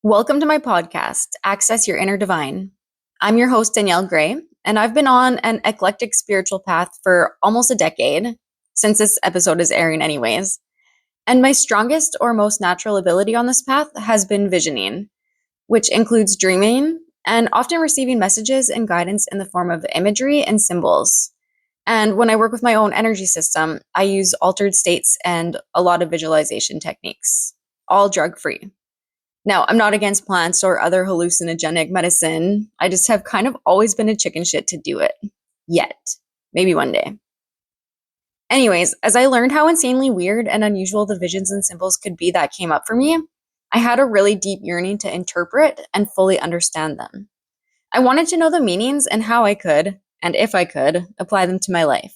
Welcome to my podcast, Access Your Inner Divine. I'm your host, Danielle Gray, and I've been on an eclectic spiritual path for almost a decade, since this episode is airing, anyways. And my strongest or most natural ability on this path has been visioning, which includes dreaming and often receiving messages and guidance in the form of imagery and symbols. And when I work with my own energy system, I use altered states and a lot of visualization techniques, all drug free. Now, I'm not against plants or other hallucinogenic medicine. I just have kind of always been a chicken shit to do it. Yet. Maybe one day. Anyways, as I learned how insanely weird and unusual the visions and symbols could be that came up for me, I had a really deep yearning to interpret and fully understand them. I wanted to know the meanings and how I could, and if I could, apply them to my life.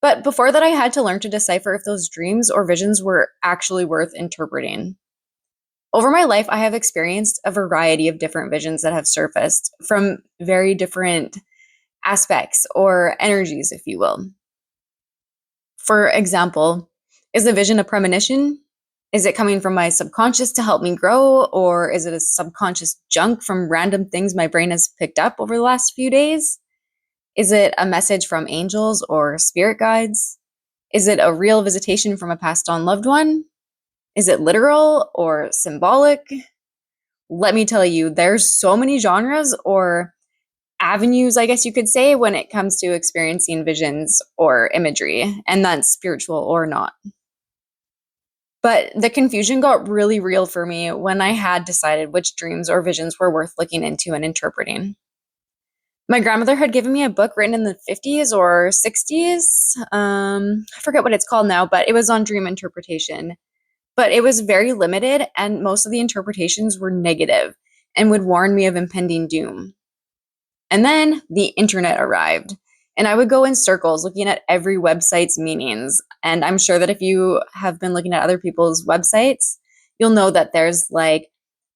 But before that, I had to learn to decipher if those dreams or visions were actually worth interpreting. Over my life, I have experienced a variety of different visions that have surfaced from very different aspects or energies, if you will. For example, is the vision a premonition? Is it coming from my subconscious to help me grow? Or is it a subconscious junk from random things my brain has picked up over the last few days? Is it a message from angels or spirit guides? Is it a real visitation from a passed on loved one? Is it literal or symbolic? Let me tell you, there's so many genres or avenues, I guess you could say, when it comes to experiencing visions or imagery, and that's spiritual or not. But the confusion got really real for me when I had decided which dreams or visions were worth looking into and interpreting. My grandmother had given me a book written in the 50s or 60s. I forget what it's called now, but it was on dream interpretation. But it was very limited, and most of the interpretations were negative and would warn me of impending doom. And then the internet arrived, and I would go in circles looking at every website's meanings. And I'm sure that if you have been looking at other people's websites, you'll know that there's like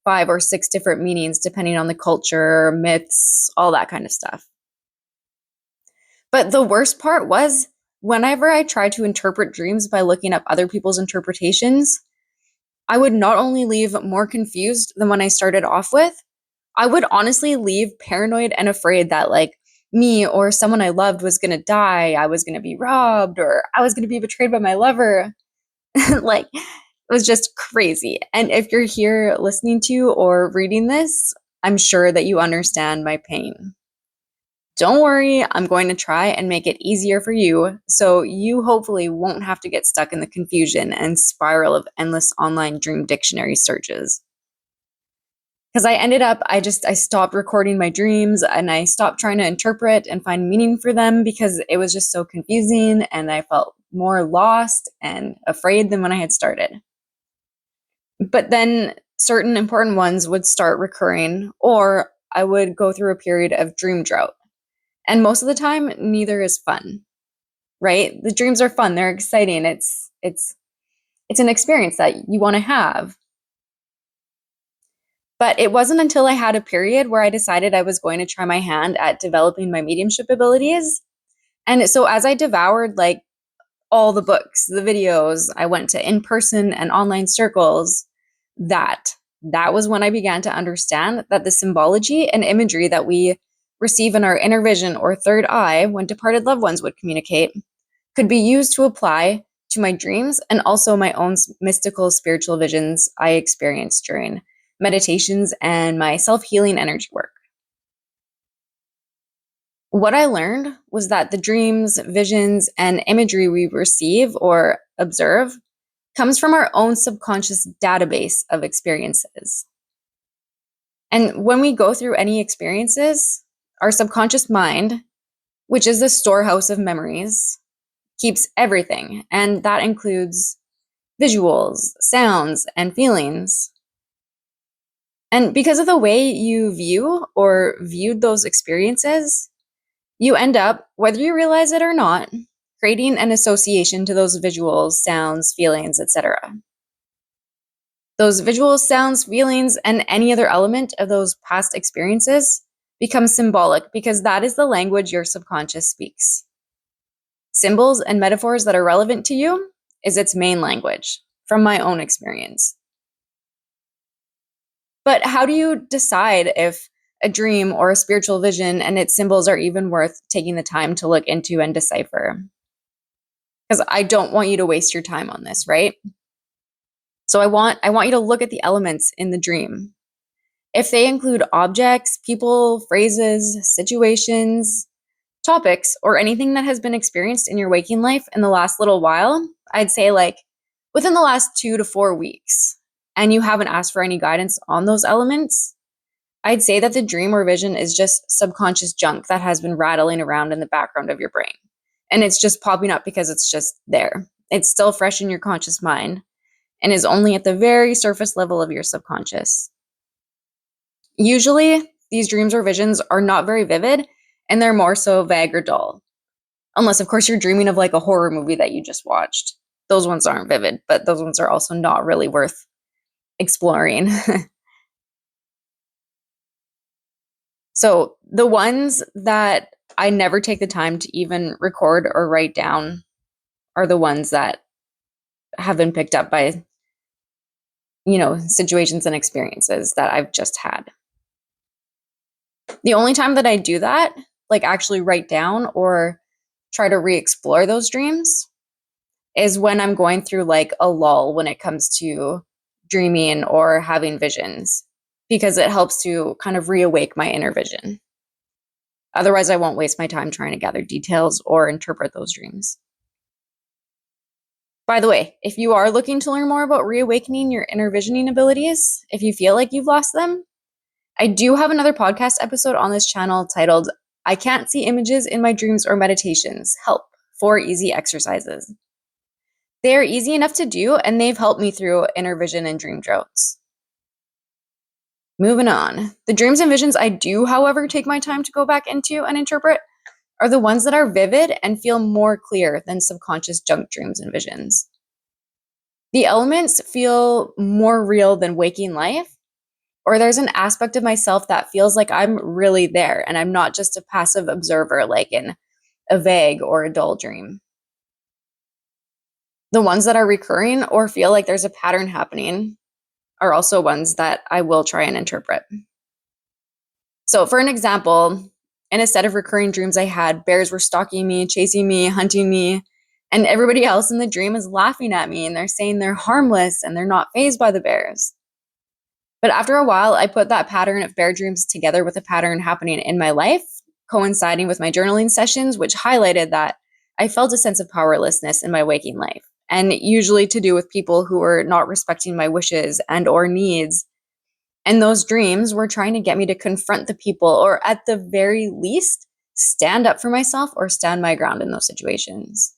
5 or 6 different meanings depending on the culture, myths, all that kind of stuff. But the worst part was whenever I tried to interpret dreams by looking up other people's interpretations, I would not only leave more confused than when I started off with, I would honestly leave paranoid and afraid that like me or someone I loved was going to die, I was going to be robbed, or I was going to be betrayed by my lover. Like, it was just crazy. And if you're here listening to or reading this, I'm sure that you understand my pain. Don't worry, I'm going to try and make it easier for you so you hopefully won't have to get stuck in the confusion and spiral of endless online dream dictionary searches. Because I stopped recording my dreams and I stopped trying to interpret and find meaning for them because it was just so confusing and I felt more lost and afraid than when I had started. But then certain important ones would start recurring, or I would go through a period of dream drought. And most of the time, neither is fun, right? The dreams are fun. They're exciting. It's an experience that you want to have. But it wasn't until I had a period where I decided I was going to try my hand at developing my mediumship abilities. And so as I devoured like all the books, the videos, I went to in-person and online circles, that was when I began to understand that the symbology and imagery that we receive in our inner vision or third eye when departed loved ones would communicate could be used to apply to my dreams and also my own mystical spiritual visions I experienced during meditations and my self-healing energy work. What I learned was that the dreams, visions, and imagery we receive or observe comes from our own subconscious database of experiences. And when we go through any experiences, our subconscious mind, which is the storehouse of memories, keeps everything, and that includes visuals, sounds, and feelings. And because of the way you view or viewed those experiences, you end up, whether you realize it or not, creating an association to those visuals, sounds, feelings, etc. Those visuals, sounds, feelings, and any other element of those past experiences become symbolic because that is the language your subconscious speaks. Symbols and metaphors that are relevant to you is its main language, from my own experience. But how do you decide if a dream or a spiritual vision and its symbols are even worth taking the time to look into and decipher? Because I don't want you to waste your time on this, right? So I want you to look at the elements in the dream. If they include objects, people, phrases, situations, topics, or anything that has been experienced in your waking life in the last little while, I'd say like within the last 2 to 4 weeks, and you haven't asked for any guidance on those elements, I'd say that the dream or vision is just subconscious junk that has been rattling around in the background of your brain. And it's just popping up because it's just there. It's still fresh in your conscious mind and is only at the very surface level of your subconscious. Usually, these dreams or visions are not very vivid and they're more so vague or dull. Unless, of course, you're dreaming of like a horror movie that you just watched. Those ones aren't vivid, but those ones are also not really worth exploring. So, the ones that I never take the time to even record or write down are the ones that have been picked up by, situations and experiences that I've just had. The only time that I do that, like actually write down or try to re-explore those dreams, is when I'm going through like a lull when it comes to dreaming or having visions, because it helps to kind of reawake my inner vision. Otherwise, I won't waste my time trying to gather details or interpret those dreams. By the way, if you are looking to learn more about reawakening your inner visioning abilities, if you feel like you've lost them, I do have another podcast episode on this channel titled I Can't See Images in My Dreams or Meditations. Help. 4 easy exercises. They are easy enough to do, and they've helped me through inner vision and dream droughts. Moving on. The dreams and visions I do, however, take my time to go back into and interpret are the ones that are vivid and feel more clear than subconscious junk dreams and visions. The elements feel more real than waking life, or there's an aspect of myself that feels like I'm really there and I'm not just a passive observer like in a vague or a dull dream. The ones that are recurring or feel like there's a pattern happening are also ones that I will try and interpret. So, for an example, in a set of recurring dreams I had, bears were stalking me, chasing me, hunting me, and everybody else in the dream is laughing at me and they're saying they're harmless and they're not fazed by the bears. But after a while, I put that pattern of bear dreams together with a pattern happening in my life, coinciding with my journaling sessions, which highlighted that I felt a sense of powerlessness in my waking life, and usually to do with people who were not respecting my wishes and or needs. And those dreams were trying to get me to confront the people, or at the very least, stand up for myself or stand my ground in those situations.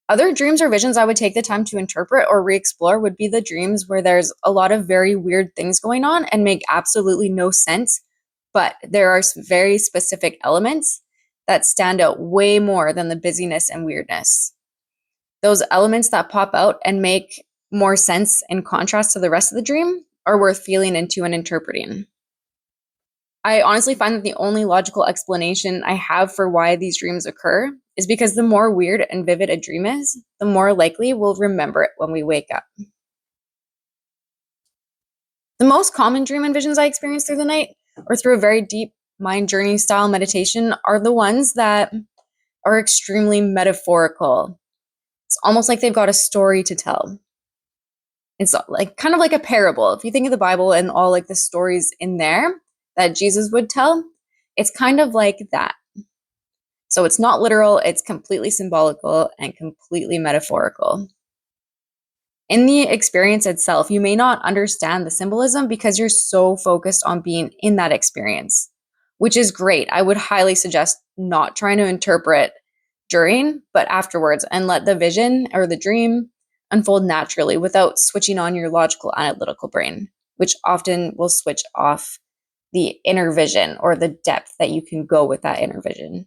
Other dreams or visions I would take the time to interpret or re-explore would be the dreams where there's a lot of very weird things going on and make absolutely no sense, but there are very specific elements that stand out way more than the busyness and weirdness. Those elements that pop out and make more sense in contrast to the rest of the dream are worth feeling into and interpreting. I honestly find that the only logical explanation I have for why these dreams occur is because the more weird and vivid a dream is, the more likely we'll remember it when we wake up. The most common dream and visions I experience through the night or through a very deep mind journey style meditation are the ones that are extremely metaphorical. It's almost like they've got a story to tell. It's like kind of like a parable. If you think of the Bible and all like the stories in there that Jesus would tell, it's kind of like that. So it's not literal, it's completely symbolical and completely metaphorical. In the experience itself, you may not understand the symbolism because you're so focused on being in that experience, which is great. I would highly suggest not trying to interpret during, but afterwards, and let the vision or the dream unfold naturally without switching on your logical analytical brain, which often will switch off the inner vision or the depth that you can go with that inner vision.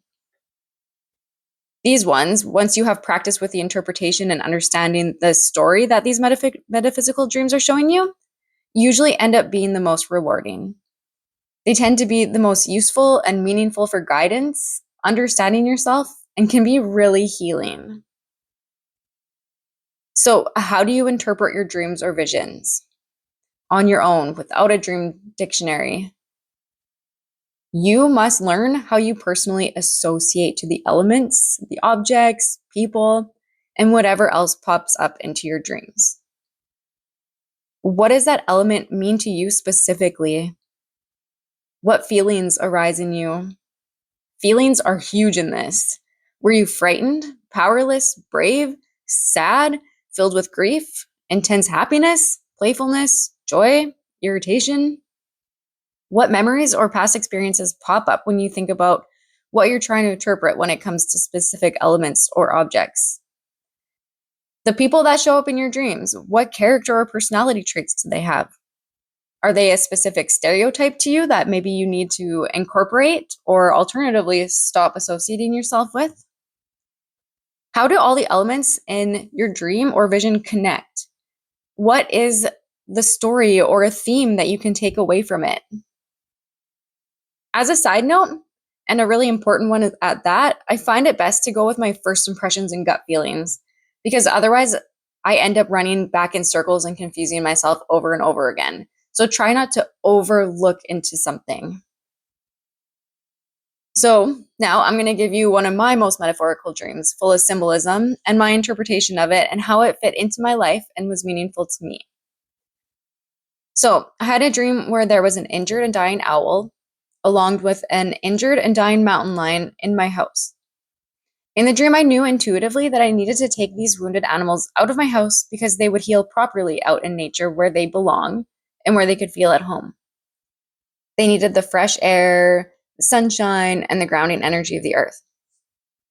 These ones, once you have practiced with the interpretation and understanding the story that these metaphysical dreams are showing you, usually end up being the most rewarding. They tend to be the most useful and meaningful for guidance, understanding yourself, and can be really healing. So, how do you interpret your dreams or visions? on your own without a dream dictionary. You must learn how you personally associate to the elements, the objects, people, and whatever else pops up into your dreams. What does that element mean to you specifically? What feelings arise in you? Feelings are huge in this. Were you frightened, powerless, brave, sad, filled with grief, intense happiness, playfulness, joy, irritation? What memories or past experiences pop up when you think about what you're trying to interpret when it comes to specific elements or objects? The people that show up in your dreams, what character or personality traits do they have? Are they a specific stereotype to you that maybe you need to incorporate or alternatively stop associating yourself with? How do all the elements in your dream or vision connect? What is the story or a theme that you can take away from it? As a side note, and a really important one at that, I find it best to go with my first impressions and gut feelings, because otherwise I end up running back in circles and confusing myself over and over again. So try not to overlook into something. So now I'm going to give you one of my most metaphorical dreams, full of symbolism and my interpretation of it and how it fit into my life and was meaningful to me. So I had a dream where there was an injured and dying owl, along with an injured and dying mountain lion in my house. In the dream, I knew intuitively that I needed to take these wounded animals out of my house because they would heal properly out in nature where they belong and where they could feel at home. They needed the fresh air, the sunshine, and the grounding energy of the earth.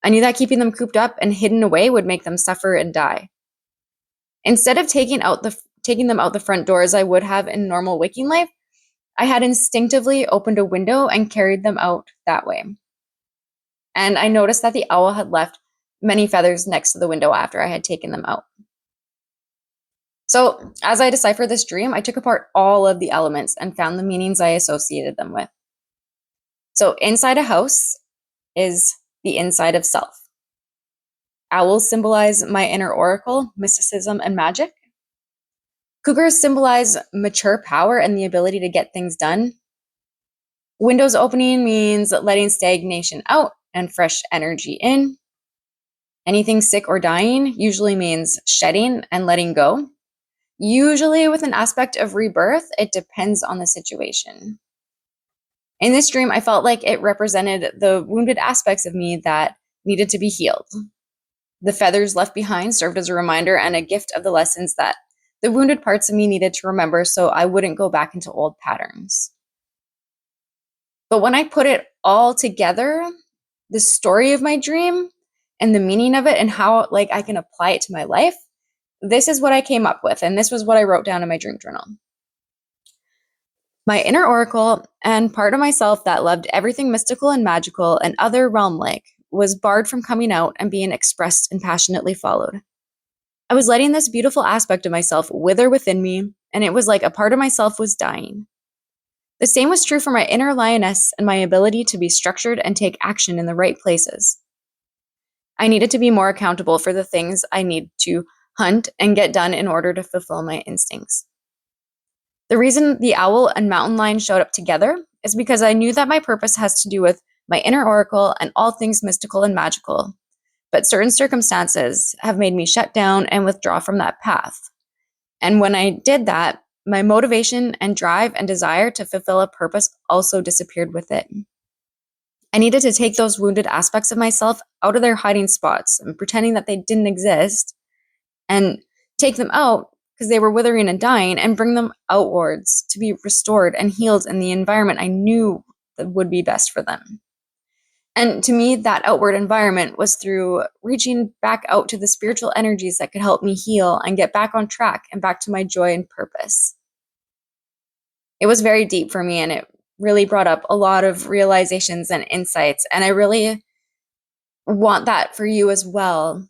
I knew that keeping them cooped up and hidden away would make them suffer and die. Instead of taking them out the front door as I would have in normal waking life, I had instinctively opened a window and carried them out that way. And I noticed that the owl had left many feathers next to the window after I had taken them out. So, as I deciphered this dream, I took apart all of the elements and found the meanings I associated them with. So, inside a house is the inside of self. Owls symbolize my inner oracle, mysticism, and magic. Cougars symbolize mature power and the ability to get things done. Windows opening means letting stagnation out and fresh energy in. Anything sick or dying usually means shedding and letting go. Usually with an aspect of rebirth, it depends on the situation. In this dream, I felt like it represented the wounded aspects of me that needed to be healed. The feathers left behind served as a reminder and a gift of the lessons that the wounded parts of me needed to remember so I wouldn't go back into old patterns. But when I put it all together, the story of my dream and the meaning of it and how I can apply it to my life, this is what I came up with, and this was what I wrote down in my dream journal. My inner oracle and part of myself that loved everything mystical and magical and other realm-like was barred from coming out and being expressed and passionately followed. I was letting this beautiful aspect of myself wither within me, and it was like a part of myself was dying. The same was true for my inner lioness and my ability to be structured and take action in the right places. I needed to be more accountable for the things I need to hunt and get done in order to fulfill my instincts. The reason the owl and mountain lion showed up together is because I knew that my purpose has to do with my inner oracle and all things mystical and magical, but certain circumstances have made me shut down and withdraw from that path. And when I did that, my motivation and drive and desire to fulfill a purpose also disappeared with it. I needed to take those wounded aspects of myself out of their hiding spots and pretending that they didn't exist and take them out because they were withering and dying and bring them outwards to be restored and healed in the environment I knew that would be best for them. And to me, that outward environment was through reaching back out to the spiritual energies that could help me heal and get back on track and back to my joy and purpose. It was very deep for me, and it really brought up a lot of realizations and insights. And I really want that for you as well.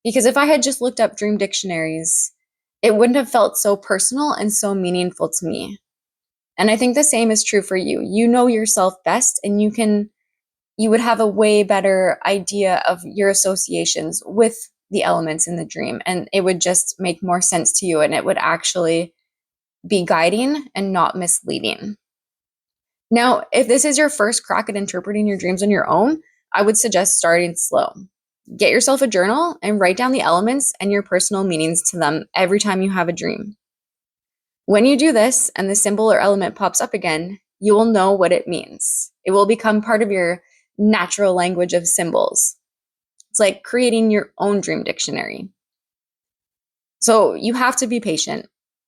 Because if I had just looked up dream dictionaries, it wouldn't have felt so personal and so meaningful to me. And I think the same is true for you. You know yourself best, and you would have a way better idea of your associations with the elements in the dream, and it would just make more sense to you, and it would actually be guiding and not misleading. Now, if this is your first crack at interpreting your dreams on your own, I would suggest starting slow. Get yourself a journal and write down the elements and your personal meanings to them every time you have a dream. When you do this and the symbol or element pops up again, you will know what it means. It will become part of your natural language of symbols. It's like creating your own dream dictionary. So you have to be patient.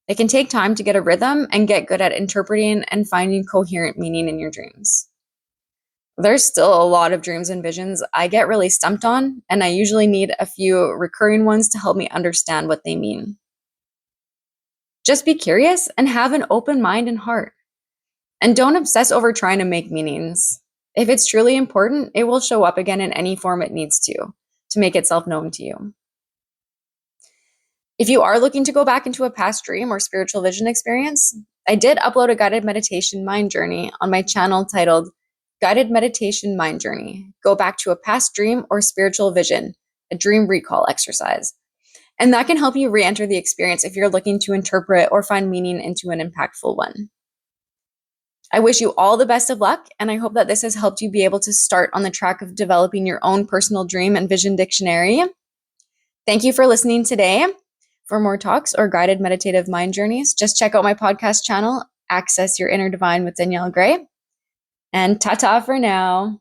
It can take time to get a rhythm and get good at interpreting and finding coherent meaning in your dreams. There's still a lot of dreams and visions I get really stumped on, and I usually need a few recurring ones to help me understand what they mean. Just be curious and have an open mind and heart. And don't obsess over trying to make meanings. If it's truly important, it will show up again in any form it needs to make itself known to you. If you are looking to go back into a past dream or spiritual vision experience, I did upload a guided meditation mind journey on my channel titled Guided Meditation Mind Journey. Go back to a past dream or spiritual vision, a dream recall exercise. And that can help you re-enter the experience if you're looking to interpret or find meaning into an impactful one. I wish you all the best of luck, and I hope that this has helped you be able to start on the track of developing your own personal dream and vision dictionary. Thank you for listening today. For more talks or guided meditative mind journeys, just check out my podcast channel, Access Your Inner Divine with Danielle Gray. And ta-ta for now.